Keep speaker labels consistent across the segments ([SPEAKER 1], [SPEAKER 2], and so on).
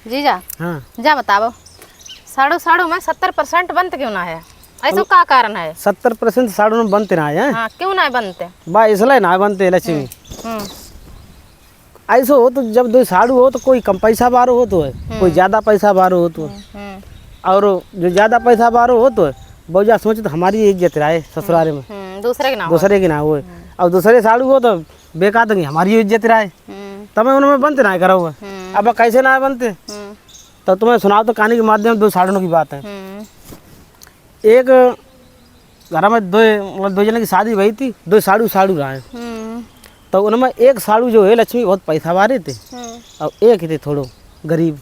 [SPEAKER 1] जीजा
[SPEAKER 2] हाँ
[SPEAKER 1] जा बताओ साड़ू साड़ू में 70% बनते क्यों ना है? ऐसा का कारण है?
[SPEAKER 2] 70% साड़ू में बनते ना है।
[SPEAKER 1] हाँ क्यों ना बनते?
[SPEAKER 2] बा इसलिए ना बनते लक्ष्मी।
[SPEAKER 1] हम्म
[SPEAKER 2] ऐसा हो तो जब दो साड़ू हो तो कोई कम पैसा बारो हो तो है, कोई ज़्यादा पैसा बारो हो तो है। और जो ज़्यादा पैसा बारो हो तो है बहुजा सोचे तो हमारी इज्जत रहे ससुराल में, दूसरे की ना हो। और दूसरे साड़ू हो तो बेकार तो हमारी इज्जत रहे, तब उनमें बनते ना करो हुआ। अब कैसे ना बनते तो तुम्हें सुनाओ तो कहानी के माध्यम दो साड़ू की बात है। एक घर में दो जने की शादी हुई थी, दो साड़ू साड़ू रहे। तो उनमें एक साड़ू जो है लक्ष्मी बहुत पैसा वाले थे और एक ही थे थोड़ो गरीब,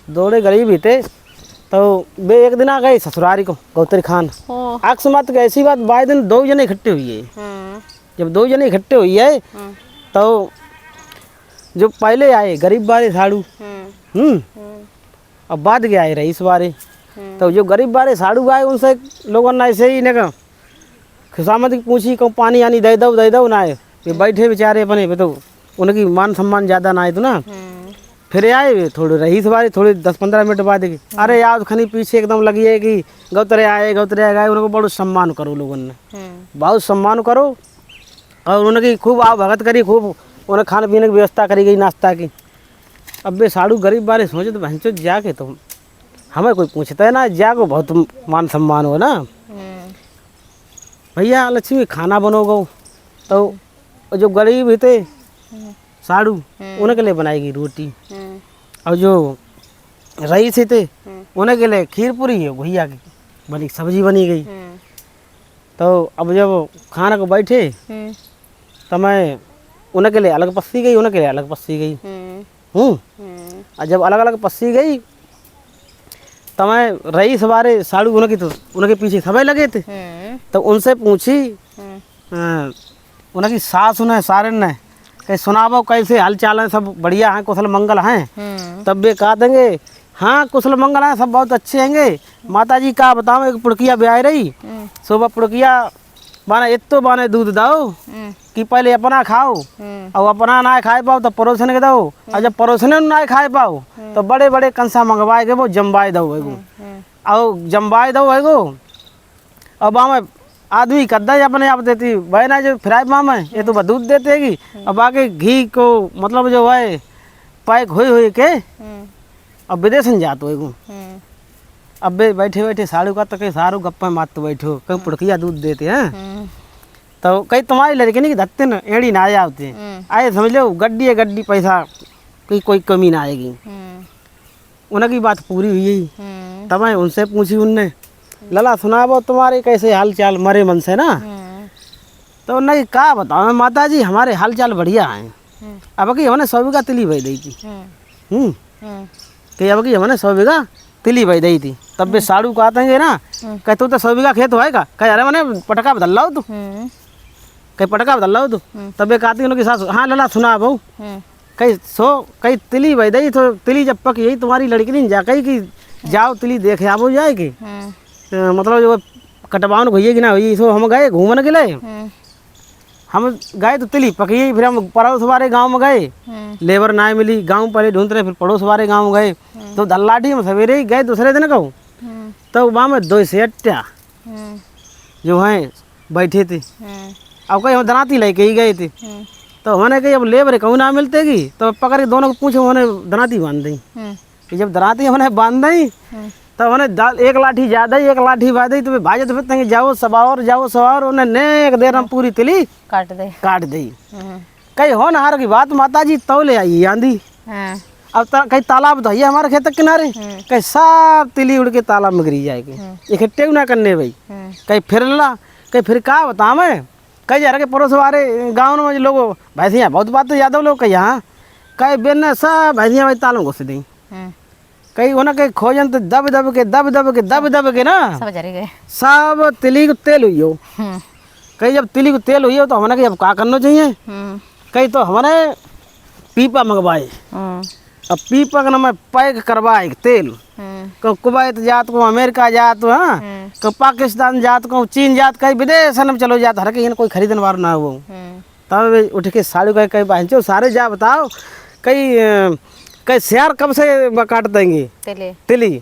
[SPEAKER 2] दोड़े गरीब ही थे। तो वे एक दिन आ गए ससुरारी को गौतरी खान आक्स मत ऐसी बात बाई दिन दो जने इकट्ठे हुई है। जब दो जने इकट्ठे हुई है तो जो पहले आए गरीब वाले साड़ू अब बाद के आए रईस वाले। तो जो गरीब वाले साड़ू आए उनसे लोगों ने ऐसे ही ने खुशामद की पूछी कहूँ पानी आनी दे दो ना आए। ये बैठे बेचारे अपने पे तो उनकी मान सम्मान ज़्यादा ना आए तो ना फिर आए वे थोड़े रईस वाले थोड़े 10-15 मिनट बाद की अरे यार खनी पीछे एकदम लगी है कि गौतरे आए गए उनको बड़ो सम्मान करो लोगों ने, बहुत सम्मान करो। और उनकी खूब आव भगत करी, खूब उन्हें खाने पीने की व्यवस्था करी गई नाश्ता की। अब वे साड़ू गरीब वाले सोचे तो भैंसो जाके तो हमें कोई पूछता है ना, जाको बहुत मान सम्मान हो ना। भैया लक्ष्मी खाना बनोगो तो जो गरीब थे साड़ू उनके लिए बनाएगी रोटी, और जो रईस थे उनके लिए खीर पूरी है भैया की बनी सब्जी बनी गई। तो अब जब खाना को बैठे तो मैं उनके लिए अलग पस्सी गई, उनके लिए अलग पस्सी गई। और जब अलग अलग पस्सी गई तो मैं रईस वाले साड़ू उनके पीछे सभी लगे थे। तो उनसे पूछी उनकी सास उन्हें सारन ने कहीं सुनावो कैसे हाल चाल है, सब बढ़िया हैं कुशल मंगल हैं? तब वे कहा देंगे हाँ कुशल मंगल हैं, सब बहुत अच्छे हैंगे। माता जी का बताओ एक पुड़किया ब्याह रही सुबह पुड़किया बाने इतो बाने दूध दो कि पहले अपना खाओ और अपना ना खाए पाओ तो पड़ोसन के दो, और जब पड़ोसने ना खाए पाओ तो बड़े बड़े कंसा मंगवाए के वो जमवाए दो और जमवाए दो अब हमें आदमी कद्दा अपने आप देती वह ना जो फ्राई माम है ये तो दूध देतेगी। अब आगे घी को मतलब जो है पैक हुई के अब विदेश में जाते हो। अब बैठे बैठे साड़ू का तो कहीं सारू गप्पा मारते बैठो कहीं पुड़किया दूध देते हैं। तो कहीं तुम्हारी लड़के नहीं धत्ते न एड़ी ना आते आए समझ लो गड्डी है गड्डी पैसा की कोई कमी ना आएगी। उनकी बात पूरी हुई तब मैं उनसे पूछी उनने लला सुनाबो तुम्हारे कैसे हाल चाल मरे मन से ना। तो उन्होंने कहा बताओ माता जी हमारे हाल चाल बढ़िया हैं। अब की हमने 100 बीघा तिली बही दी थी कि अब की हमने 100 बीघा तिली बही दी थी। तब वे साड़ू को आते हैं ना कह तू तो 100 बीघा खेत होएगा कह अरे मैंने पटका बदल लो तू कहीं पटका बदल लो तू। तब वे कहती उनकी सास हाँ लला सुना बहू कहीं तिली बही दी तो तिली जब पक यही तुम्हारी लड़की नहीं जा कही कि जाओ तिली देखे आवो जाएगी मतलब जो कटवान भैया की ना हुई सो हम गए घूमने के लिए। हम गए तो तिली पकी फिर हम पड़ोस वाले गांव में गए लेबर ना मिली गांव पहले ढूंढते रहे फिर पड़ोस वाले गांव में गए तो दल्लाठी हम सवेरे ही गए दूसरे दिन कहूँ तो वहाँ में 2 सेठ्या जो हैं बैठे थे। अब कहीं हम दनाती लेके ही गए थे तो हमने कही अब लेबर कहूँ ना मिलतेगी तो पकड़ के दोनों को पूछो उन्होंने दनाती बांध दी। जब दनाती हमने बांध दी तो उन्हें एक लाठी ज़्यादा ही एक लाठी बांधी तो भाजे तो फिर जाओ सवार उन्हें नेक देर हम पूरी तिली काट दी। कहीं हो ना हार की बात माता जी तो ले आई आंधी। अब कहीं तालाब तो है हमारे खेत के किनारे कहीं सब तिली उड़ के तालाब में गिरी जाएगी इकट्ठे ना करने भाई। कहीं फिर ला कहीं फिर कहा बता मैं कहीं जा रहे पड़ोस वाले गाँव में लोग भैंसियाँ बहुत बात तो यादव लोग कहीं यहाँ कहीं बेन सब भैंसियाँ भाई तालों घुस दी कहीं उन्हें कहीं खोजन तो दब दब के ना सब तिली को तेल हुई हो। कहीं जब तिली को तेल हुई हो तो हमने अब क्या करना चाहिए कहीं तो हमने पीपा मंगवाए। अब पीपा का नाम पैक करवाए तेल को कुवैत जात को अमेरिका जात हाँ को पाकिस्तान जात को चीन जात कहीं विदेश में चलो जात हर कहीं कोई खरीदने वाला ना हो। तब उठ के साड़ू कहीं कहीं बहन सारे जा बताओ कहीं कई शेयर कब से काट देंगे
[SPEAKER 1] तेले
[SPEAKER 2] तिली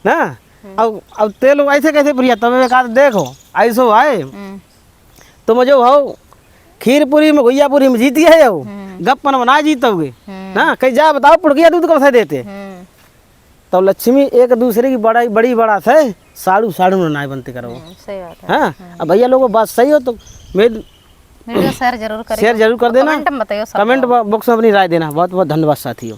[SPEAKER 2] ना। अब तेल ऐसे कैसे प्रिया तब एक देखो ऐसो आए तो मुझे भाव खीर पूरी में गुइया पूरी में जीती है यो गप्पन बना जीतोगे ना। कहीं जा बताओ पुड़किया दूध कब से देते तो लक्ष्मी एक दूसरे की बड़ी बड़ा से साड़ू साड़ू ना बनते करो।
[SPEAKER 1] सही बात है।
[SPEAKER 2] हाँ अब भैया लोगों बात सही हो तो
[SPEAKER 1] वीडियो शेयर जरूर करें,
[SPEAKER 2] शेयर जरूर कर देना,
[SPEAKER 1] कमेंट में बताइए,
[SPEAKER 2] कमेंट बॉक्स में अपनी राय देना। बहुत बहुत धन्यवाद साथियों।